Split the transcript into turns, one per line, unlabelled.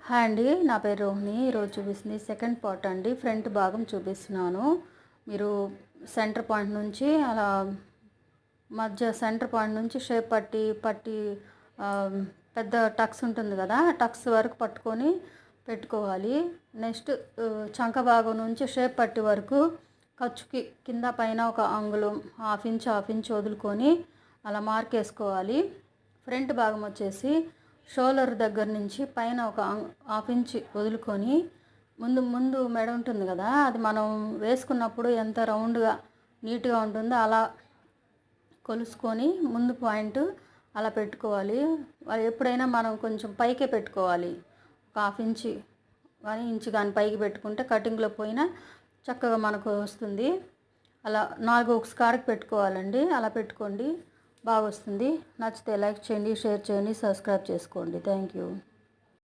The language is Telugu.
హాయ్ అండి, నా పేరు రోహిణి. ఈరోజు చూపిస్తుంది సెకండ్ పార్ట్ అండి. ఫ్రంట్ భాగం చూపిస్తున్నాను. మీరు సెంటర్ పాయింట్ నుంచి అలా సెంటర్ పాయింట్ నుంచి షేప్ పట్టి ఆ, పెద్ద టక్స్ ఉంటుంది కదా, టక్స్ వరకు పట్టుకొని పెట్టుకోవాలి. నెక్స్ట్ చంక భాగం నుంచి షేప్ పట్టి వరకు ఖర్చుకి కింద పైన ఒక అంగుళం హాఫ్ ఇంచ్ వదులుకొని అలా మార్క్ వేసుకోవాలి. ఫ్రంట్ భాగం వచ్చేసి షోల్డర్ దగ్గర నుంచి పైన ఒక హాఫ్ ఇంచ్ వదులుకొని ముందు మెడ ఉంటుంది కదా, అది మనం వేసుకున్నప్పుడు ఎంత రౌండ్గా నీట్గా ఉంటుందో అలా కొలుసుకొని ముందు పాయింట్ అలా పెట్టుకోవాలి. ఎప్పుడైనా మనం కొంచెం పైకే పెట్టుకోవాలి. ఒక హాఫ్ ఇంచ్ కానీ ఇంచు కానీ పైకి పెట్టుకుంటే కటింగ్లో పోయినా చక్కగా మనకు వస్తుంది. అలా 4 హుక్స్ కాడకి పెట్టుకోవాలండి. అలా పెట్టుకోండి, బాగా వస్తుంది. నచ్చితే లైక్ చేయండి, షేర్ చేయండి, సబ్స్క్రైబ్ చేసుకోండి. Thank you.